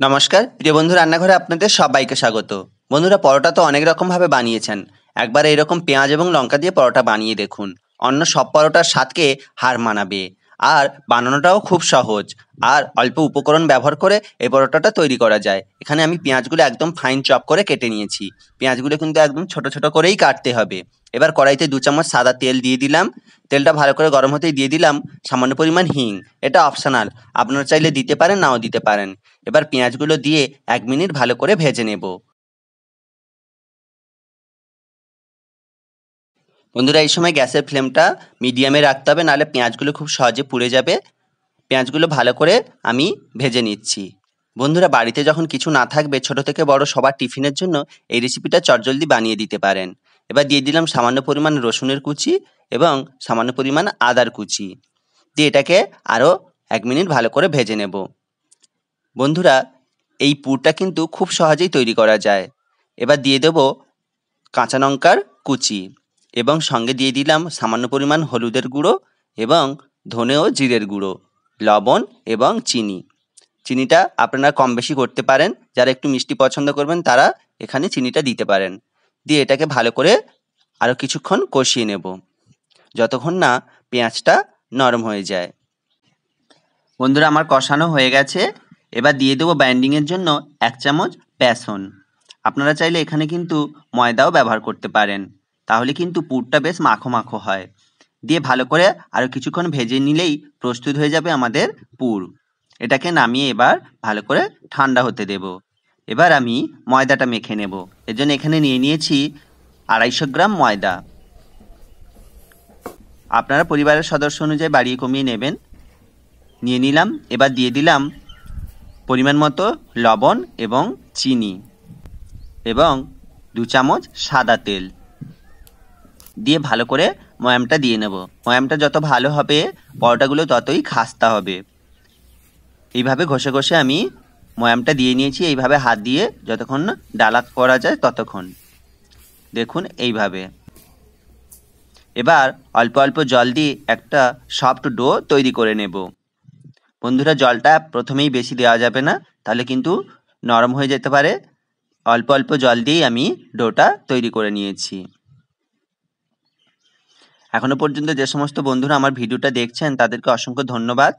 নমস্কার প্রিয় বন্ধু, রান্নাঘরে আপনাদের সবাইকে স্বাগত। বন্ধুরা, পরোটা তো অনেক রকমভাবে বানিয়েছেন। একবার এরকম পেঁয়াজ এবং লঙ্কা দিয়ে পরোটা বানিয়ে দেখুন, অন্য সব পরোটার স্বাদকে হার মানাবে। আর বানানোটাও খুব সহজ, আর অল্প উপকরণ ব্যবহার করে এই পরোটাটা তৈরি করা যায়। এখানে আমি পেঁয়াজগুলো একদম ফাইন চপ করে কেটে নিয়েছি। পেঁয়াজগুলো কিন্তু একদম ছোট ছোট করেই কাটতে হবে। এবার কড়াইতে 2 চামচ সাদা তেল দিয়ে দিলাম। তেলটা ভালো করে গরম হতেই দিয়ে দিলাম সামান্য পরিমাণ হিং। এটা অপশনাল, আপনারা চাইলে দিতে পারেন, নাও দিতে পারেন। এবার পেঁয়াজগুলো দিয়ে 1 মিনিট ভালো করে ভেজে নেব। বন্ধুরা, এই সময় গ্যাসের ফ্লেমটা মিডিয়ামে রাখতে হবে, নাহলে পেঁয়াজগুলো খুব সহজে পুড়ে যাবে। পেঁয়াজগুলো ভালো করে আমি ভেজে নিচ্ছি। বন্ধুরা, বাড়িতে যখন কিছু না থাকবে, ছোট থেকে বড় সবার টিফিনের জন্য এই রেসিপিটা চটজলদি বানিয়ে দিতে পারেন। এবার দিয়ে দিলাম সামান্য পরিমাণ রসুনের কুচি এবং সামান্য পরিমাণ আদার কুচি দিয়ে এটাকে আরও 1 মিনিট ভালো করে ভেজে নেব। বন্ধুরা, এই পুরটা কিন্তু খুব সহজেই তৈরি করা যায়। এবার দিয়ে দেব কাঁচা লঙ্কার কুচি এবং সঙ্গে দিয়ে দিলাম সামান্য পরিমাণ হলুদের গুঁড়ো এবং ধনে ও জিরের গুঁড়ো, লবণ এবং চিনি। চিনিটা আপনারা কম বেশি করতে পারেন, যারা একটু মিষ্টি পছন্দ করবেন তারা এখানে চিনিটা দিতে পারেন। দিয়ে এটাকে ভালো করে আরও কিছুক্ষণ কষিয়ে নেব, যতক্ষণ না পেঁয়াজটা নরম হয়ে যায়। বন্ধুরা, আমার কষানো হয়ে গেছে। এবার দিয়ে দেবো বাইন্ডিংয়ের জন্য 1 চামচ বেসন। আপনারা চাইলে এখানে কিন্তু ময়দাও ব্যবহার করতে পারেন, তাহলে কিন্তু পুরটা বেশ মাখো মাখো হয়। দিয়ে ভালো করে আরও কিছুক্ষণ ভেজে নিলেই প্রস্তুত হয়ে যাবে আমাদের পুর। এটাকে নামিয়ে এবার ভালো করে ঠান্ডা হতে দেব। এবার আমি ময়দাটা মেখে নেব। এর জন্য এখানে নিয়ে নিয়েছি 250 গ্রাম ময়দা। আপনারা পরিবারের সদস্য অনুযায়ী বাড়িয়ে কমিয়ে নেবেন। নিয়ে নিলাম। এবার দিয়ে দিলাম পরিমাণ মতো লবণ এবং চিনি এবং 2 চামচ সাদা তেল দিয়ে ভালো করে ময়ামটা দিয়ে নেব। ময়ামটা যত ভালো হবে পরোটাগুলো ততই খাস্তা হবে। এইভাবে ঘষে ঘষে আমি ময়ামটা দিয়ে নিয়েছি, এইভাবে হাত দিয়ে যতক্ষণ না ডালা করা যায় ততক্ষণ। দেখুন এইভাবে। এবার অল্প অল্প জল দিয়ে একটা সফট ডো তৈরি করে নেব। বন্ধুরা, জলটা প্রথমেই বেশি দেওয়া যাবে না, তাহলে কিন্তু নরম হয়ে যেতে পারে। অল্প অল্প জল দিয়েই আমি ডোটা তৈরি করে নিয়েছি। এখনো পর্যন্ত যে সমস্ত বন্ধুরা আমার ভিডিওটা দেখছেন তাদেরকে অসংখ্য ধন্যবাদ।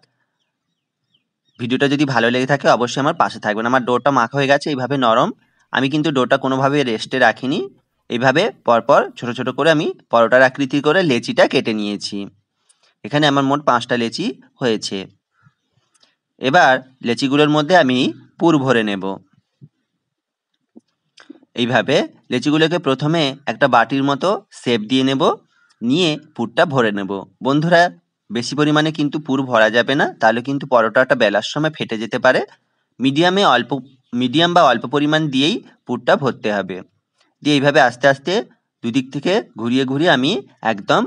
ভিডিওটা যদি ভালো লেগে থাকে অবশ্যই আমার পাশে থাকবেন। আমার ডোটা মাখা হয়ে গেছে, এইভাবে নরম। আমি কিন্তু ডোটা কোনোভাবে রেস্টে রাখিনি, এইভাবে পরপর ছোট ছোট করে আমি পরোটার আকৃতি করে লেচিটা কেটে নিয়েছি। এখানে আমার মোট 5টা লেচি হয়েছে। এবার লেচিগুলোর মধ্যে আমি পুর ভরে নেব। এইভাবে লেচিগুলোকে প্রথমে একটা বাটির মতো শেপ দিয়ে নেব, নিয়ে পুরটা ভরে নেব। বন্ধুরা, বেশি পরিমাণে কিন্তু পুর ভরা যাবে না, তাহলে কিন্তু পরোটাটা বেলার সময় ফেটে যেতে পারে। মিডিয়াম বা অল্প পরিমাণ দিয়েই পুরটা ভরতে হবে। দিয়ে এইভাবে আস্তে আস্তে দুদিক থেকে ঘুরিয়ে ঘুরিয়ে আমি একদম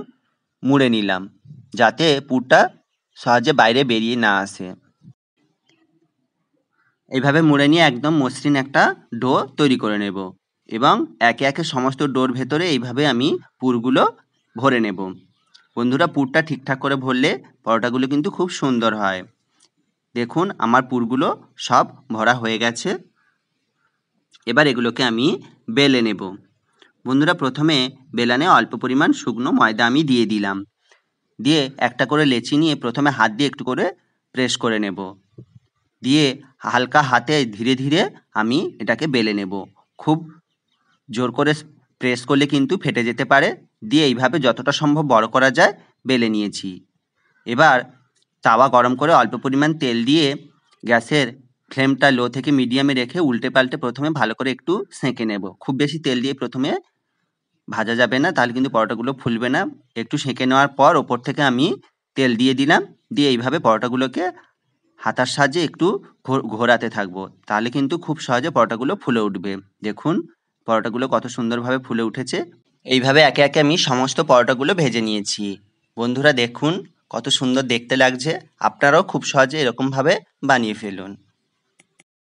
মুড়ে নিলাম, যাতে পুরটা সহজে বাইরে বেরিয়ে না আসে। এইভাবে মুড়ে নিয়ে একদম মসৃণ একটা ডো তৈরি করে নেব এবং একে একে সমস্ত ডোর ভেতরে এইভাবে আমি পুরগুলো ভরে নেব। বন্ধুরা, পুরটা ঠিকঠাক করে ভরলে পরোটাগুলো কিন্তু খুব সুন্দর হয়। দেখুন আমার পুরগুলো সব ভরা হয়ে গেছে। এবার এগুলোকে আমি বেলে নেব। বন্ধুরা, প্রথমে বেলানে অল্প পরিমাণ শুকনো ময়দা আমি দিয়ে দিলাম। দিয়ে একটা করে লেচি নিয়ে প্রথমে হাত দিয়ে একটু করে প্রেস করে নেব। দিয়ে হালকা হাতে ধীরে ধীরে আমি এটাকে বেলে নেব। খুব জোর করে প্রেস করলে কিন্তু ফেটে যেতে পারে। দিয়ে এইভাবে যতটা সম্ভব বড় করা যায় বেলে নিয়েছি। এবার তাওয়া গরম করে অল্প পরিমাণ তেল দিয়ে গ্যাসের ফ্লেমটা লো থেকে মিডিয়ামে রেখে উল্টে পাল্টে প্রথমে ভালো করে একটু সেঁকে নেব। খুব বেশি তেল দিয়ে প্রথমে ভাজা যাবে না, তাহলে কিন্তু পরোটাগুলো ফুলবে না। একটু সেঁকে নেওয়ার পর ওপর থেকে আমি তেল দিয়ে দিলাম। দিয়ে এইভাবে পরোটাগুলোকে হাতার সাহায্যে একটু ঘোরাতে থাকবো, তাহলে কিন্তু খুব সহজে পরোটাগুলো ফুলে উঠবে। দেখুন পরোটাগুলো কত সুন্দরভাবে ফুলে উঠেছে। এইভাবে একে একে আমি সমস্ত পরোটাগুলো ভেজে নিয়েছি। বন্ধুরা, দেখুন কত সুন্দর দেখতে লাগছে। আপনারাও খুব সহজে এরকমভাবে বানিয়ে ফেলুন।